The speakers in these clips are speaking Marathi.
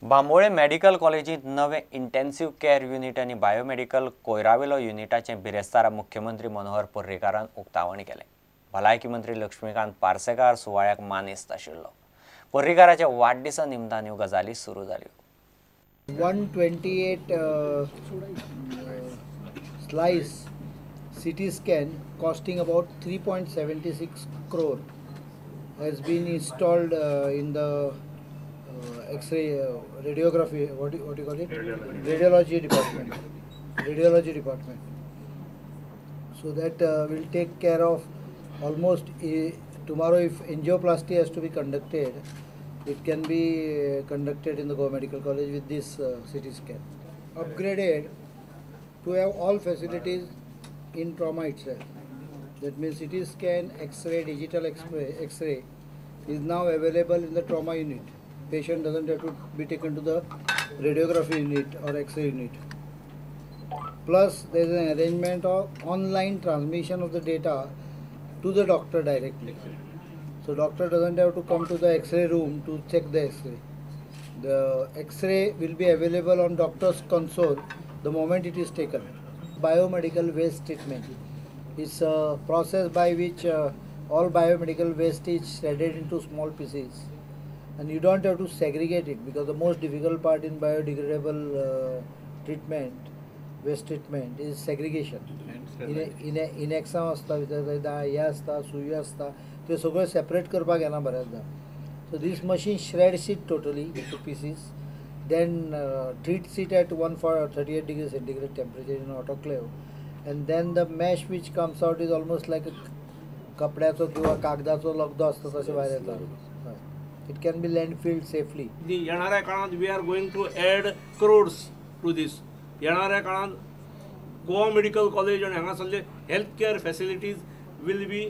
बांबोळे मेडिकल कॉलेजीत नवे इंटेन्सिव्ह केअर युनिट आणि बायोमेडिकल कोयरावेलो युनिटाचे बिरेस्तार मुख्यमंत्री मनोहर पर्रीकारान उक्तावण केले। भलायकी मंत्री लक्ष्मीकांत पार्सेकार सुवाळ्याक मानेस्त आशिल्लो। पर्रीकाराच्या वाडदिसा निमतान ह्यो गजाली सुरू जाल्यो। 128 slice CT scan costing about 3.76 crore has been installed in the X-ray radiography, what do you call it? Radiology department. So that will take care of almost tomorrow. If angioplasty has to be conducted, it can be conducted in the Goa Medical College with this CT scan. Upgraded to have all facilities in trauma itself. That means CT scan, X-ray, digital X-ray is now available in the trauma unit. Patient doesn't have to be taken to the radiography unit or X-ray unit. Plus, there is an arrangement of online transmission of the data to the doctor directly. So, doctor doesn't have to come to the X-ray room to check the X-ray. The X-ray will be available on doctor's console the moment it is taken. Biomedical waste treatment is a process by which all biomedical waste is shredded into small pieces. And you don't have to segregate it, because the most difficult part in biodegradable waste treatment is segregation. In exam asta, हे असता, सुई असता, ते सगळं सेपरेट करपाक येना बऱ्याचदा. So this machine shreds it totally into pieces, then treats it at 138 degrees centigrade temperature in autoclave, and then the mesh which comes out is almost like a कपड्याचो किंवा कागदाचो लगदो असता तशें भायर येता. It can be landfilled safely. येणाऱ्या काळात we are going to add crores to this. येणाऱ्या काळात गोवा मेडिकल कॉलेज आणि हांगासरले health care facilities will be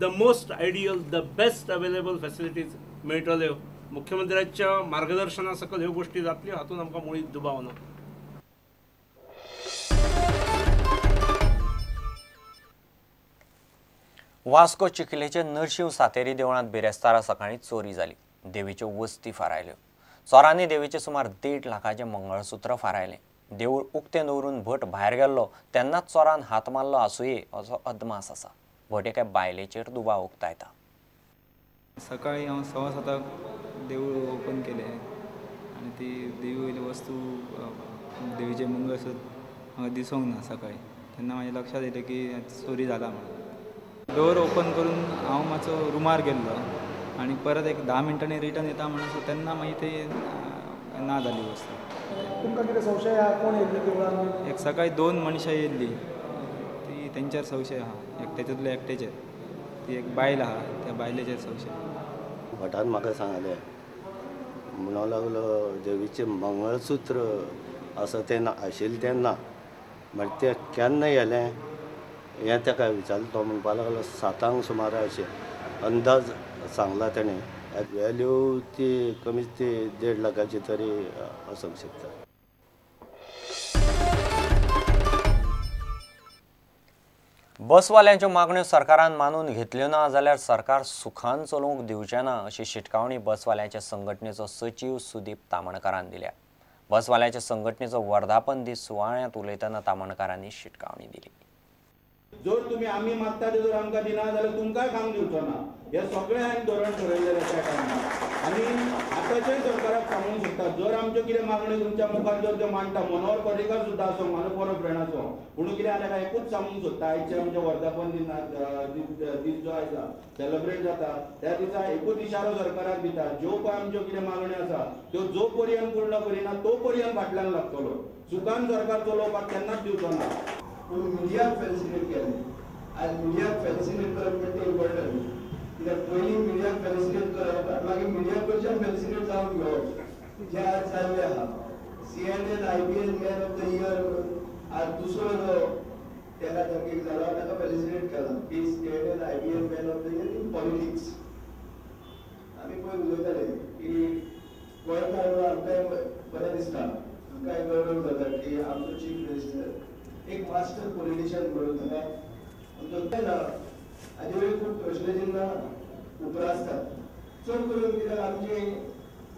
the most ideal, the best available facilities मेळटल्यो. मुख्यमंत्र्यांच्या मार्गदर्शना सकल ह्यो गोष्टी जातल्यो, हातून आमकां मुळीच दुबाव ना. वास्को चिखलेचे नरशिंव सातेरी देवळांत बिरेस्तारा सकाळी चोरी जाली। देवीच्यो वस्ती फारायल्यो। चोरांनी देवीचे सुमार 1.5 लाखाचे मंगळसूत्र फारायले। देवूळ उक्तें दवरून भट भायर गेल्लो तेन्नाच चोरान हात मारलो आसुये असो अदमास आसा। भट एका बायलेचेर दुबाव उक्तायता। सकाळी हांव 7:15 देवूळ ओपन केलें आनी ती देवी वस्तू देवीचें मंगळसूत्र म्हाका दिसूंक ना सकाळी। तेन्ना म्हाज्या लक्षांत येयलें की चोरी जाला म्हणून। डोर ओपन करून हांव मातसो रुमार गेल्लो आनी परत एक 10 मिनटांनी रिटर्न येता म्हणून तेन्ना मागीर ते ना जाली वस्तू। तुमकां कितें संशय आहा? कोण येयल्ली देवळान? एक सकाळी 2 मनशां येयल्ली, ती तेंचेर संशय आहा। एक तेतूंतले एकट्याचेर, ती एक बायल आहा, त्या बायलेचेर संशय। भटान म्हाका सांगलें, म्हणूंक लागलो देवीचें मंगळसूत्र आसा तें आशिल्लें तेन्ना, म्हळ्यार तें केन्ना येलें हें ताका विचारलें। तो म्हणपाक लागलो 7 सुमार अशें अंदाज सांगला तेणें। वॅल्यू ती कमीच ती 1.5 लाखाची तरी आसूंक शकता। बसवाल्यांच्यो मागण्यो सरकारान मानून घेतल्यो ना जाल्यार सरकार सुखान चलोवंक दिवचें ना अशी शिटकावणी बसवाल्यांच्या संघटनेचो सचिव सुदीप तामणकारान दिल्या। बसवाल्यांच्या संघटनेचो वर्धापन दीस सुवाळ्यांत उलयतना तामणकारांनी शिटकावणी दिली। जर तुम्ही आम्ही मागता ते जर आमकां दिना जाल्यार तुमकांय काम दिवचो ना, हे सगळें हांवें धोरण ठरयलेलें त्या टायमार। आनी आतांच्याय सरकाराक सांगूंक सोदता, जर आमच्यो कितें मागण्यो तुमच्या मुखार जर त्यो मांडटा, मनोहर पर्रीकार सुद्दां आसूं, म्हाजो बरो फ्रेंड आसूं, पूण कितें जालें एकूच सांगूंक सोदता, आयचे आमचे वर्धापन दीस जो आयला सेलिब्रेट जाता त्या दिसा एकूच इशारो सरकाराक दिता, ज्यो पळय आमच्यो कितें मागण्यो आसा त्यो जो पर्यंत पूर्ण करिना तो पर्यंत फाटल्यान लागतलो। सुखान सरकार चलोवपाक केन्नाच दिवचो ना। मिडियाक फॅसिलिटेट केलें, आज मिडियाक फॅसिलिटेट करप म्हणजे इम्पॉर्टंट, कित्याक पयलीं मिडियाक फॅसिलिटेट करप आनी मागीर मिडिया कडच्यान फॅसिलिटेट जावन घेवप जें आज जाल्लें आहा। CNN IBN man of the year आज दुसरो जो तेका धमकीक जालो ताका फॅसिलिटेट केला, की CNN IBN man of the year in politics. आमी पळय उलयताले की गोंयकार आमकांय बरें दिसता, आमकांय गौरव जाता की आमचो चीफ मिनिस्टर एक मास्टर पॉलिटिशियन म्हणून ताका हाजे वेळी खूब प्रश्न चिन्ह उप्रासतात। चड करून कित्याक आमची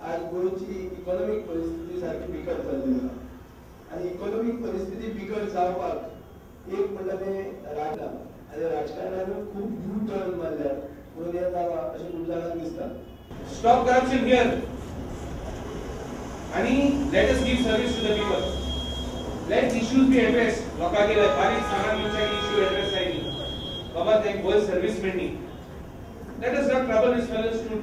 आज गोंयची इकॉनॉमीक परिस्थिती सारकी बिकट जाल्ली आसा आनी इकॉनॉमीक परिस्थिती बिकट जावपाक एक म्हणटा तें राजकारण आनी राजकारणान खूब यू टर्न मारल्या म्हणून हें जालां अशें खूब जाणांक दिसता. Stop corruption here. And let us give service to the people. Let issues be addressed. लोकांगेर बारीक सामान मनशांनी issue address जायनी. बाबा ते गोल सर्विस मेळ्ळी. Let us not trouble these fellows to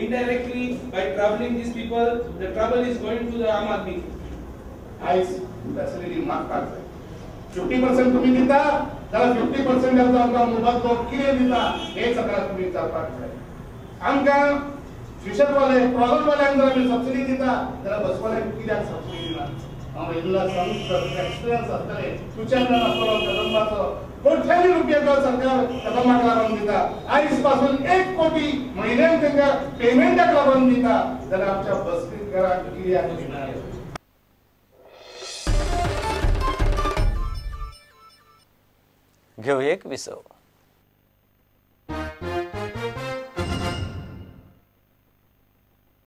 indirectly by troubling these people. The trouble is going to the Aam Aadmi. आयज फॅसिलिटी मागतात 50% तुम्ही दिता जाल्यार 50% आमकां मुबत कितें दिता हे सगळ्यात तुम्ही विचारपाक जाय. आमकां फ्युचरवाले प्रॉब्लमवाल्यांक जर आमी सबसिडी दिता जाल्यार बसवाल्यांक कित्याक सबसिडी दिना. हांव रेग्युलर एक्सपिरियन्स आसतले फ्युचर आसतलो कदंबाचो कोट्यांनी रुपयाचो सरकार कदंबाक लागून दिता. आयज पासून 1 कोटी म्हयन्याक तांकां पेमेंटाक लागून दिता जाल्यार आमच्या बसकेकारांक कित्याक दिना. घेऊ एक विसव.